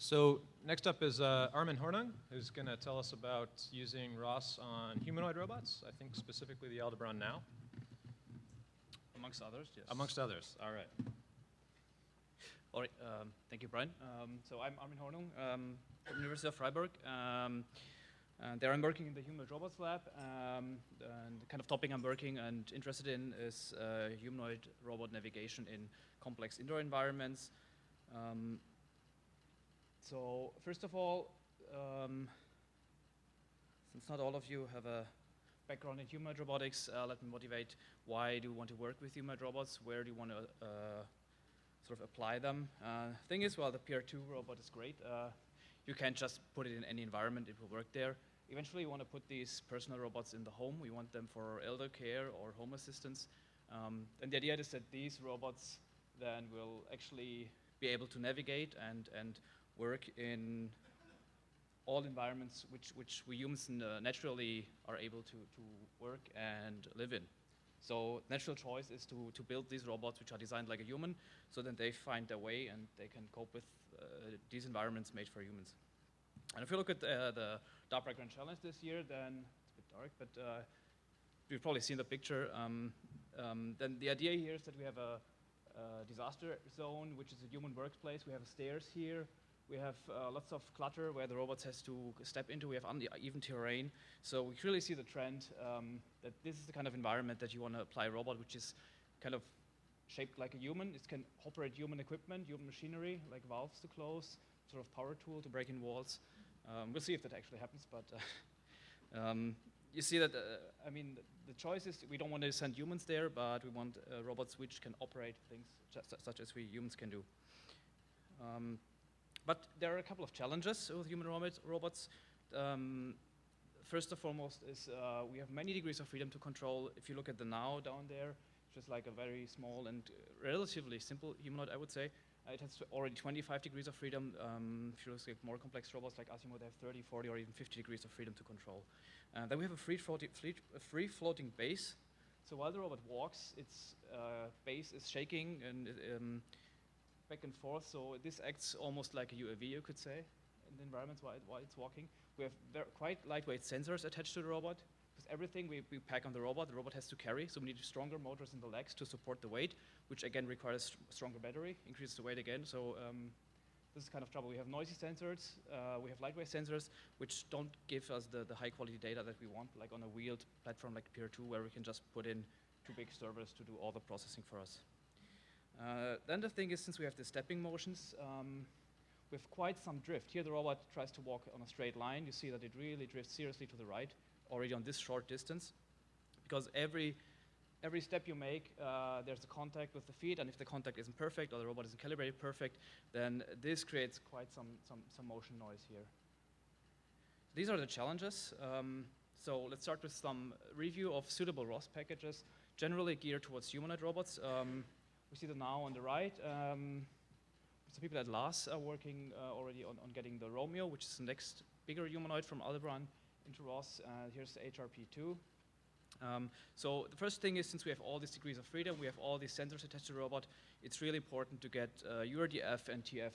So next up is Armin Hornung, who's going to tell us about using ROS on humanoid robots, I think specifically the Aldebaran now. Amongst others, yes. Amongst others, all right. All right, thank you, Brian. So I'm Armin Hornung from the University of Freiburg. There I'm working in the Humanoid Robots lab, and the kind of topic I'm working and interested in is humanoid robot navigation in complex indoor environments. So first of all, since not all of you have a background in humanoid robotics, let me motivate why do you want to work with humanoid robots, where do you want to sort of apply them. Thing is, well, the PR2 robot is great. You can't just put it in any environment, it will work there. Eventually you want to put these personal robots in the home. We want them for elder care or home assistance. And the idea is that these robots then will actually be able to navigate and work in all environments which we humans naturally are able to work and live in. So natural choice is to build these robots which are designed like a human, so that they find their way and they can cope with these environments made for humans. And if you look at the DARPA Grand Challenge this year, then it's a bit dark, but you've probably seen the picture. Then the idea here is that we have a disaster zone, which is a human workplace. We have stairs here. We have lots of clutter where the robots has to step into. We have uneven terrain. So we clearly see the trend that this is the kind of environment that you want to apply a robot, which is kind of shaped like a human. It can operate human equipment, human machinery, like valves to close, sort of power tool to break in walls. We'll see if that actually happens, but you see that, I mean, the choice is we don't want to send humans there, but we want robots which can operate things such as we humans can do. But there are a couple of challenges with human robots. First and foremost is we have many degrees of freedom to control. If you look at the now down there, just like a very small and relatively simple humanoid, I would say. It has already 25 degrees of freedom. If you look at more complex robots like Asimov, they have 30, 40, or even 50 degrees of freedom to control. Then we have a free floating base. So while the robot walks, its base is shaking and back and forth. So this acts almost like a UAV, you could say, in the environment while it's walking. We have quite lightweight sensors attached to the robot. Because everything we pack on the robot has to carry. So we need stronger motors in the legs to support the weight, which again requires stronger battery, increases the weight again. So this is kind of trouble. We have noisy sensors, we have lightweight sensors, which don't give us the high quality data that we want, like on a wheeled platform like PR2, where we can just put in 2 big servers to do all the processing for us. Then the thing is, since we have the stepping motions, we have quite some drift. Here the robot tries to walk on a straight line. You see that it really drifts seriously to the right, already on this short distance, because every step you make, there's a contact with the feet, and if the contact isn't perfect or the robot isn't calibrated perfect, then this creates quite some motion noise here. These are the challenges. So let's start with some review of suitable ROS packages, generally geared towards humanoid robots. We see them now on the right. Some people at ROS are working already on getting the Romeo, which is the next bigger humanoid from Aldebaran, into ROS. Here's the HRP2. So the first thing is, since we have all these degrees of freedom, we have all these sensors attached to the robot, it's really important to get URDF and TF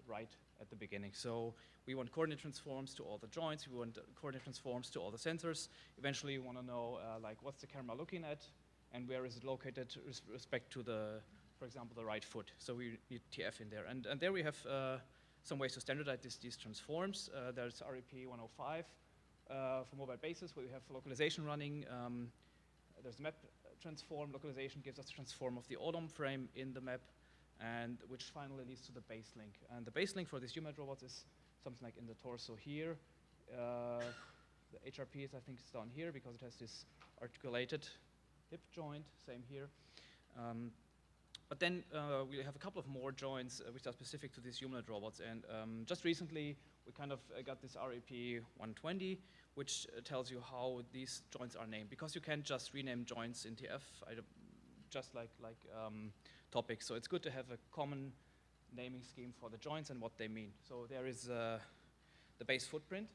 right at the beginning. So we want coordinate transforms to all the joints, we want coordinate transforms to all the sensors. Eventually we want to know like what's the camera looking at and where is it located with respect to the, for example, the right foot. So we need TF in there. And there we have some ways to standardize these transforms. There's REP 105 for mobile bases, where we have localization running. There's map transform. Localization gives us the transform of the ODOM frame in the map, and which finally leads to the base link. And the base link for these humanoid robots is something like in the torso here. The HRP is, I think, is down here because it has this articulated hip joint, same here. But then we have a couple of more joints which are specific to these humanoid robots. And just recently, we kind of got this REP 120, which tells you how these joints are named. Because you can't just rename joints in TF, just like topics. So it's good to have a common naming scheme for the joints and what they mean. So there is the base footprint.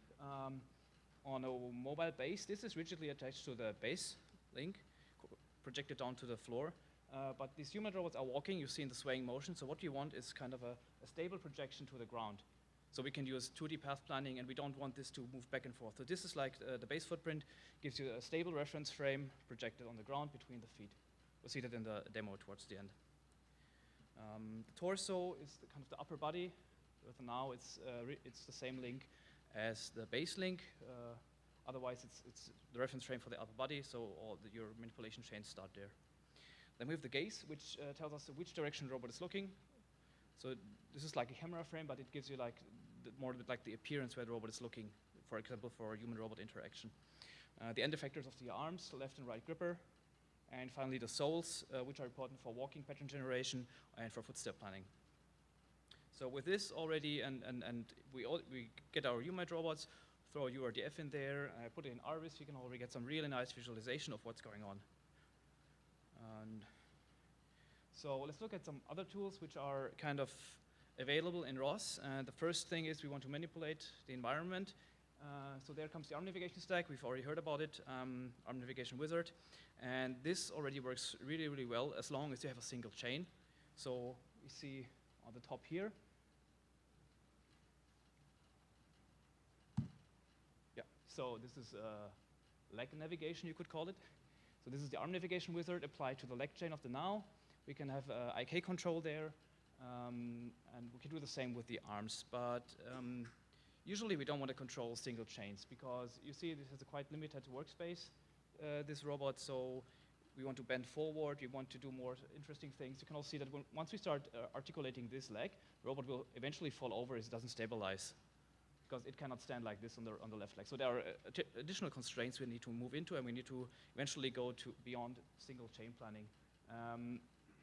On a mobile base, this is rigidly attached to the base link, projected down to the floor. But these humanoid robots are walking, you see in the swaying motion, so what we want is kind of a stable projection to the ground. So we can use 2D path planning, and we don't want this to move back and forth. So this is like the base footprint, gives you a stable reference frame projected on the ground between the feet. We'll see that in the demo towards the end. The torso is kind of the upper body. For now, it's the same link as the base link. Otherwise, it's the reference frame for the upper body, so your manipulation chains start there. Then we have the gaze, which tells us which direction the robot is looking. So this is like a camera frame, but it gives you like more like the appearance where the robot is looking, for example, for human-robot interaction. The end effectors of the arms, left and right gripper, and finally the soles, which are important for walking pattern generation and for footstep planning. So with this already, and we get our humanoid robots, throw a URDF in there, put it in ROS, you can already get some really nice visualization of what's going on. And so let's look at some other tools which are kind of available in ROS. The first thing is we want to manipulate the environment. So there comes the ARM navigation stack. We've already heard about it, ARM navigation wizard. And this already works really, really well as long as you have a single chain. So we see on the top here. Yeah, so this is leg navigation, you could call it. So this is the ARM navigation wizard applied to the leg chain of the now. We can have IK control there, and we can do the same with the arms. But usually we don't want to control single chains because you see this has a quite limited workspace, this robot. So we want to bend forward. We want to do more interesting things. You can also see that once we start articulating this leg, the robot will eventually fall over if it doesn't stabilize, because it cannot stand like this on the left leg. So there are additional constraints we need to move into, and we need to eventually go to beyond single chain planning.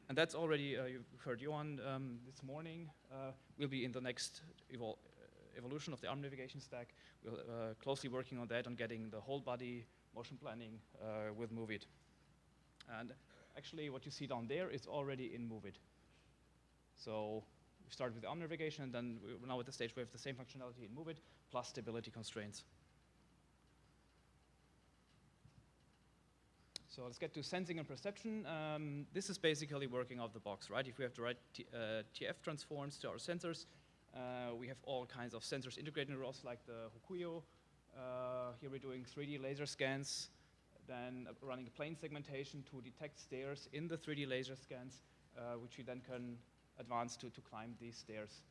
And that's already, you've heard Johan this morning, we'll be in the next evolution of the ARM navigation stack. We're closely working on that, on getting the whole body motion planning with MoveIt. And actually what you see down there is already in MoveIt. So we start with the ARM navigation, and then we're now at the stage where we have the same functionality in MoveIt, plus stability constraints. So let's get to sensing and perception. This is basically working out of the box, right? If we have the right TF transforms to our sensors, we have all kinds of sensors integrated in ROS, like the Hokuyo. Here we're doing 3D laser scans, then running plane segmentation to detect stairs in the 3D laser scans, which we then can advance to climb these stairs.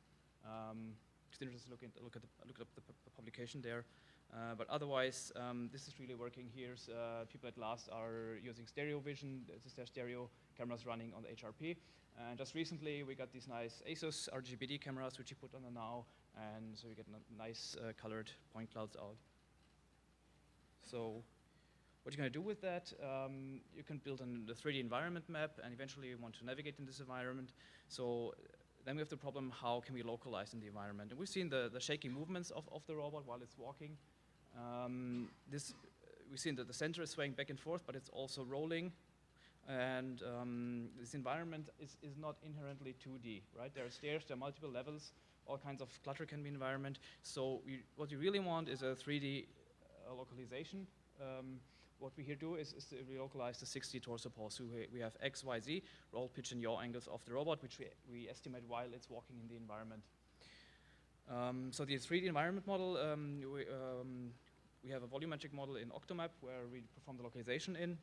Just interested to look up the publication there. But otherwise, this is really working here. People at last are using stereo vision. This is their stereo cameras running on the HRP. And just recently, we got these nice ASUS RGBD cameras, which you put on the now, and so you get nice colored point clouds out. So what you're going to do with that, you can build the 3D environment map, and eventually you want to navigate in this environment. So then we have the problem, how can we localize in the environment? And we've seen the shaky movements of the robot while it's walking. We've seen that the center is swaying back and forth, but it's also rolling. And this environment is not inherently 2D, right? There are stairs, there are multiple levels, all kinds of clutter can be in the environment. So what you really want is a 3D localization. What we here do is to relocalize the 6D torso pose. So we have X, Y, Z, roll, pitch, and yaw angles of the robot, which we estimate while it's walking in the environment. So the 3D environment model, we have a volumetric model in Octomap where we perform the localization in.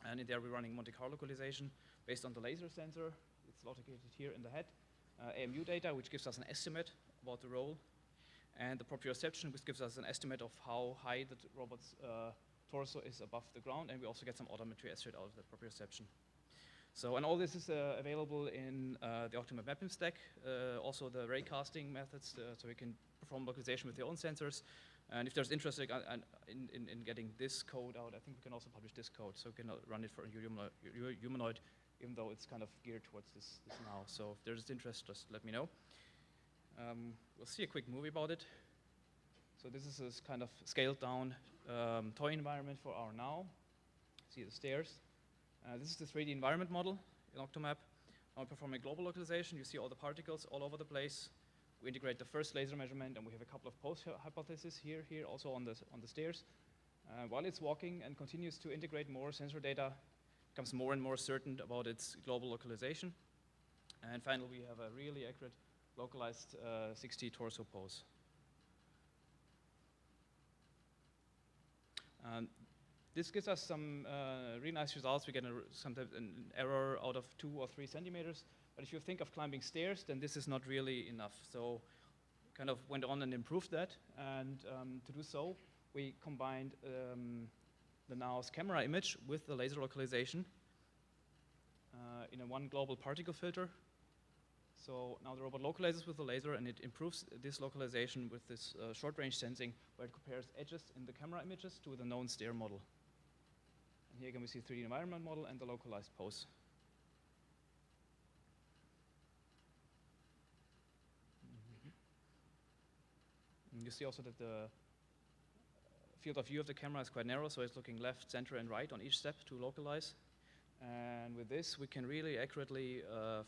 And in there we're running Monte Carlo localization based on the laser sensor. It's located here in the head. AMU data, which gives us an estimate about the roll. And the proprioception, which gives us an estimate of how high the robot's torso is above the ground. And we also get some odometry estimate out of the proprioception. So, and all this is available in the Octomap mapping stack. Also the ray casting methods, so we can perform localization with your own sensors. And if there's interest in getting this code out, I think we can also publish this code. So we can run it for your humanoid, even though it's kind of geared towards this now. So if there's interest, just let me know. We'll see a quick movie about it. So this is a kind of scaled down toy environment for our now. See the stairs. This is the 3D environment model in Octomap. Now we're performing global localization. You see all the particles all over the place. We integrate the first laser measurement, and we have a couple of post hypotheses here also on the stairs. While it's walking and continues to integrate more sensor data becomes more and more certain about its global localization. And finally, we have a really accurate localized 6T torso pose. This gives us some really nice results. We get sometimes an error out of 2 or 3 centimeters. But if you think of climbing stairs, then this is not really enough. So kind of went on and improved that. And to do so, we combined the NAO's camera image with the laser localization in a one global particle filter. So now the robot localizes with the laser, and it improves this localization with this short-range sensing, where it compares edges in the camera images to the known stair model. And here again we see 3D environment model and the localized pose. And you see also that the field of view of the camera is quite narrow, so it's looking left, center, and right on each step to localize. And with this, we can really accurately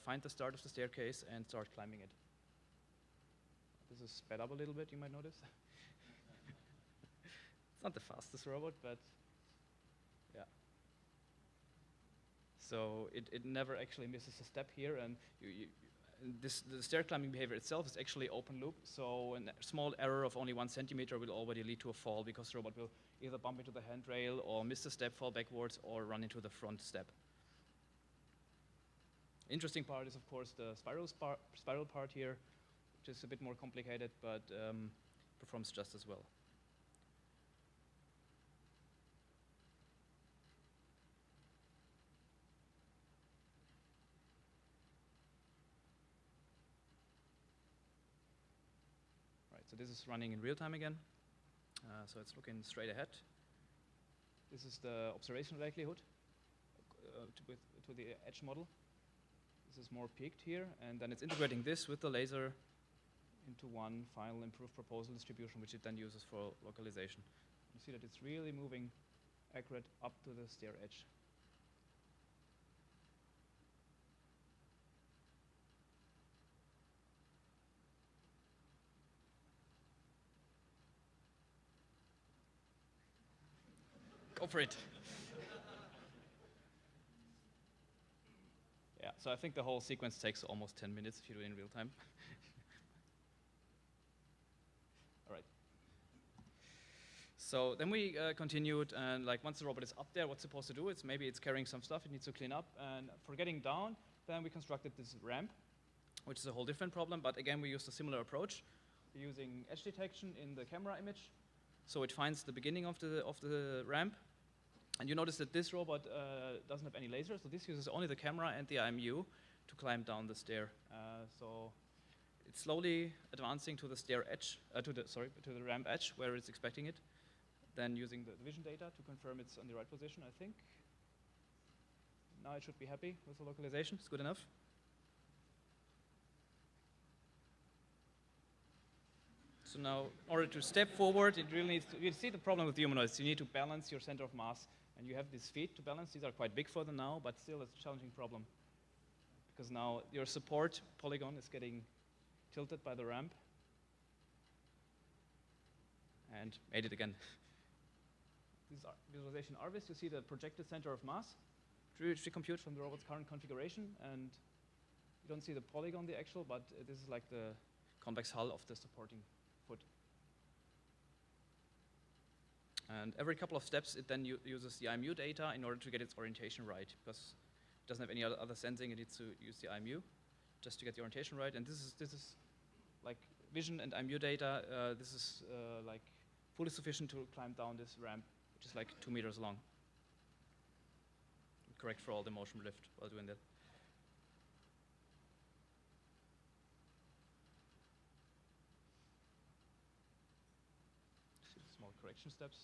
find the start of the staircase and start climbing it. This is sped up a little bit, you might notice. It's not the fastest robot, but yeah. So it never actually misses a step here, and the stair climbing behavior itself is actually open loop, so a small error of only 1 centimeter will already lead to a fall, because the robot will either bump into the handrail or miss the step, fall backwards, or run into the front step. Interesting part is, of course, the spiral part here, which is a bit more complicated, but performs just as well. So this is running in real time again. So it's looking straight ahead. This is the observation likelihood to the edge model. This is more peaked here, and then it's integrating this with the laser into one final improved proposal distribution, which it then uses for localization. You see that it's really moving accurate up to the stair edge. Go for it. Yeah, so I think the whole sequence takes almost 10 minutes if you do it in real time. All right. So then we continued, and like once the robot is up there, what's it supposed to do? Maybe it's carrying some stuff it needs to clean up, and for getting down, then we constructed this ramp, which is a whole different problem, but again, we used a similar approach. We're using edge detection in the camera image, so it finds the beginning of the ramp. And you notice that this robot doesn't have any laser, so this uses only the camera and the IMU to climb down the stair. So it's slowly advancing to the stair edge, to the ramp edge where it's expecting it. Then using the vision data to confirm it's on the right position, I think. Now it should be happy with the localization. It's good enough. So now, in order to step forward, it really needs to, you see the problem with humanoids. You need to balance your center of mass. And you have these feet to balance. These are quite big for them now, but still it's a challenging problem. Because now your support polygon is getting tilted by the ramp. And made it again. This is visualization RVIS. You see the projected center of mass, which we compute from the robot's current configuration. And you don't see the polygon, the actual, but this is like the convex hull of the supporting foot. And every couple of steps, it then uses the IMU data in order to get its orientation right, because it doesn't have any other sensing. It needs to use the IMU just to get the orientation right. And this is like vision and IMU data. This is like fully sufficient to climb down this ramp, which is like 2 meters long. Correct for all the motion lift while doing that. Small correction steps.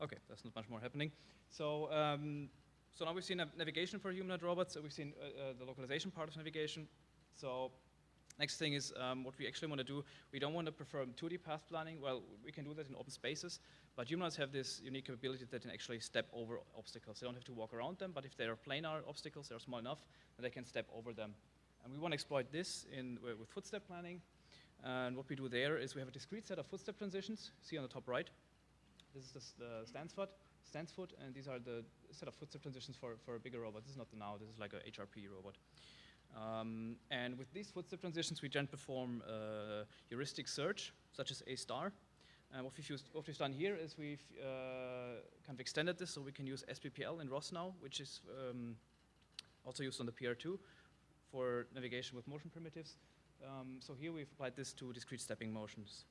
Okay, there's not much more happening. So, so now we've seen navigation for humanoid robots. So we've seen the localization part of navigation. So next thing is what we actually want to do. We don't want to perform 2D path planning. Well, we can do that in open spaces, but humanoids have this unique capability that they can actually step over obstacles. They don't have to walk around them, but if they are planar obstacles, they're small enough that they can step over them. And we want to exploit this with footstep planning. And what we do there is we have a discrete set of footstep transitions. See on the top right. This is the stance foot. stance foot, and these are the set of footstep transitions for a bigger robot. This is not the now, this is like a HRP robot. And with these footstep transitions, we then perform heuristic search, such as A star. What we've done here is we've kind of extended this so we can use SPPL in ROS now, which is also used on the PR2 for navigation with motion primitives. So here we've applied this to discrete stepping motions.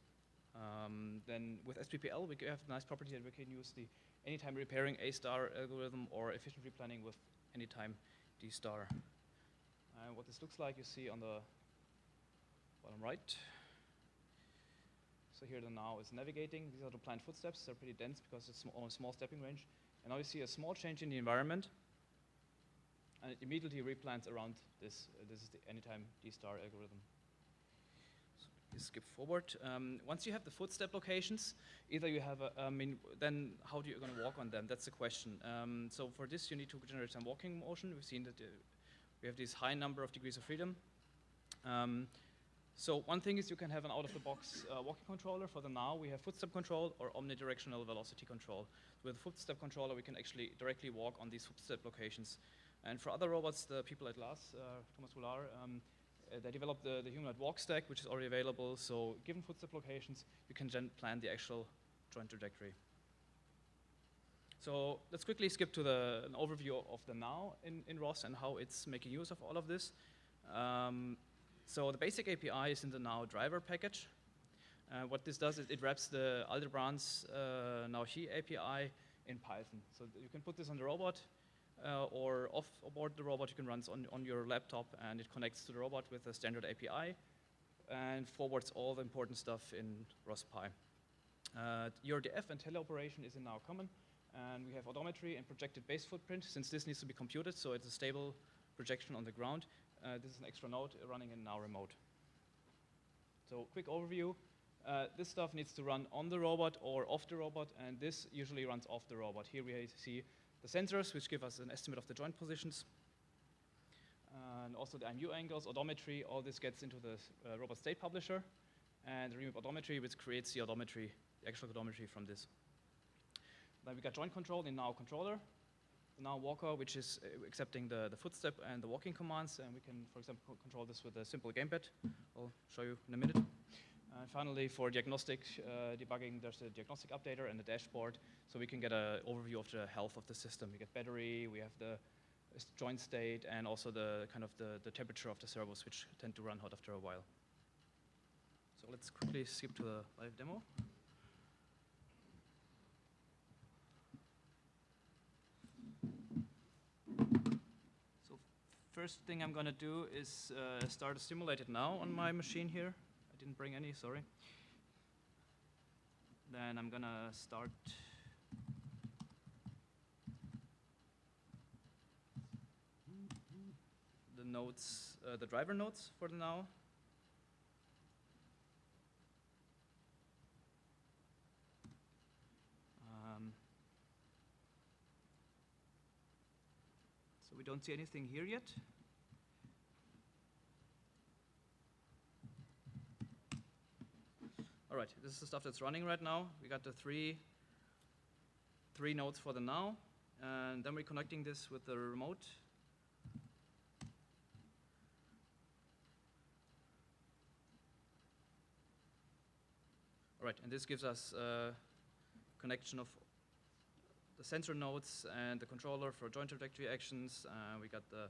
Then with SPPL, we have a nice property that we can use the anytime repairing A star algorithm or efficient replanning with anytime D star. What this looks like, you see on the bottom right. So here the now is navigating. These are the planned footsteps. They're pretty dense because it's on a small stepping range. And now you see a small change in the environment. And it immediately replants around this. This is the anytime D star algorithm. So you skip forward. Once you have the footstep locations, either you have then how are you going to walk on them? That's the question. So for this, you need to generate some walking motion. We've seen that we have this high number of degrees of freedom. So one thing is you can have an out-of-the-box walking controller. For the now, we have footstep control or omnidirectional velocity control. With a footstep controller, we can actually directly walk on these footstep locations. And for other robots, the people at LAS, Thomas Hular, they developed the humanoid walk stack, which is already available. So given footstep locations, you can then plan the actual joint trajectory. So let's quickly skip to an overview of the now in ROS and how it's making use of all of this. So the basic API is in the now driver package. What this does is it wraps the Aldebaran's now-he API in Python. So you can put this on the robot or off aboard the robot. You can run it on your laptop, and it connects to the robot with a standard API and forwards all the important stuff in ROS.Py. URDF and teleoperation is in now common. And we have odometry and projected base footprint, since this needs to be computed, so it's a stable projection on the ground. This is an extra node running in now remote. So quick overview. This stuff needs to run on the robot or off the robot, and this usually runs off the robot. Here we see the sensors, which give us an estimate of the joint positions. And also the IMU angles, odometry, all this gets into the robot state publisher. And the remove odometry, which creates the odometry, the actual odometry from this. Then we got joint control in now controller. The now walker, which is accepting the footstep and the walking commands. And we can, for example, control this with a simple gamepad. I'll show you in a minute. And finally, for diagnostic debugging, there's a diagnostic updater and a dashboard. So we can get an overview of the health of the system. We get battery, we have the joint state, and also the kind of the temperature of the servos, which tend to run hot after a while. So let's quickly skip to the live demo. First thing I'm going to do is start a simulated now on my machine here. I didn't bring any, sorry. Then I'm going to start the nodes, the driver nodes for the now. So we don't see anything here yet. All right, this is the stuff that's running right now. We got the three nodes for the now, and then we're connecting this with the remote. All right, and this gives us a connection of the sensor nodes and the controller for joint trajectory actions. We got the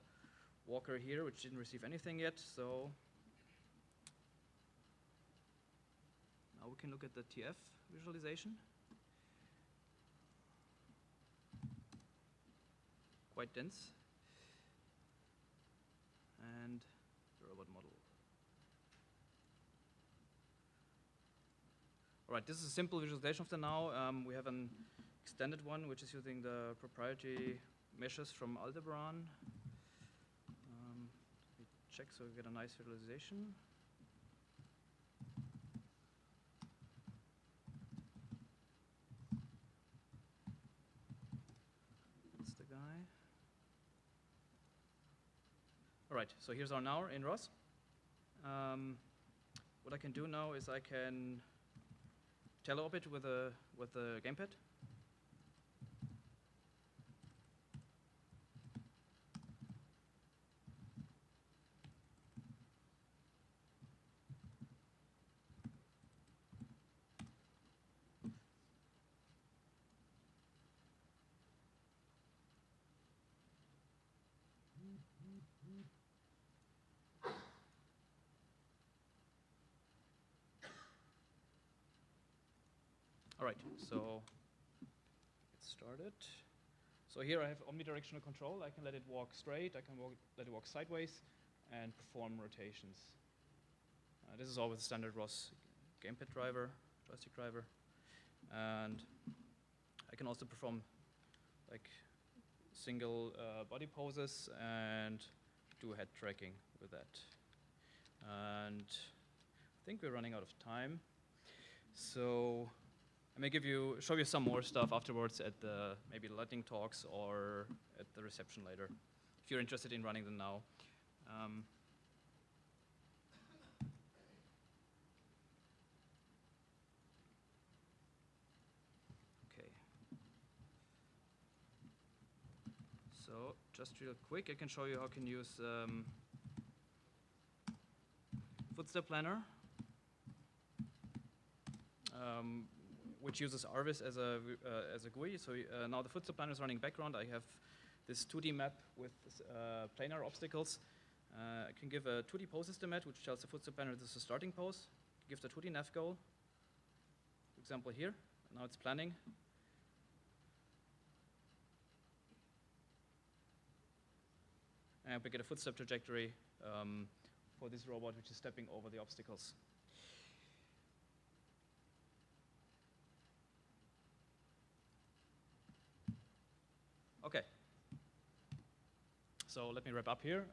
walker here, which didn't receive anything yet, so now we can look at the TF visualization. Quite dense. And the robot model. All right, this is a simple visualization of the now. We have an extended one, which is using the proprietary meshes from Aldebaran. Let me check so we get a nice visualization. That's the guy. All right, so here's our now in ROS. What I can do now is I can teleorbit with a gamepad. All right, so get started. So here I have omnidirectional control. I can let it walk straight, I can let it walk sideways, and perform rotations. This is all with the standard ROS gamepad driver, joystick driver. And I can also perform like single body poses and do head tracking with that. And I think we're running out of time. So I may show you some more stuff afterwards at the maybe lightning talks or at the reception later, if you're interested in running them now. Okay. So just real quick, I can show you how you can use footstep planner, which uses ROS as a GUI. So now the footstep planner is running background. I have this 2D map with planar obstacles. I can give a 2D pose estimate, which tells the footstep planner this is a starting pose. Give the 2D nav goal, for example here. Now it's planning. And we get a footstep trajectory for this robot, which is stepping over the obstacles. Okay. So let me wrap up here.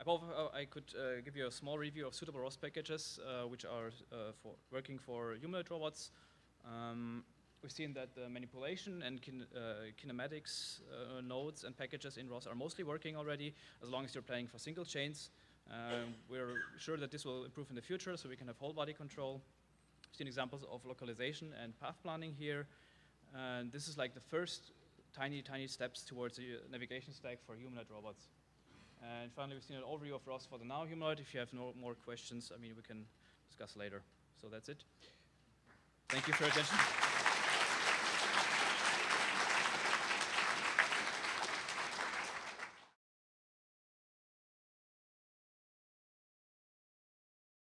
I could give you a small review of suitable ROS packages which are working for humanoid robots. We've seen that the manipulation and kinematics nodes and packages in ROS are mostly working already, as long as you're playing for single chains. We're sure that this will improve in the future, so we can have whole body control. We've seen examples of localization and path planning here. And this is like the first tiny steps towards a navigation stack for humanoid robots. And finally, we've seen an overview of ROS for the now humanoid. If you have no more questions, I mean, we can discuss later. So that's it. Thank you for your attention.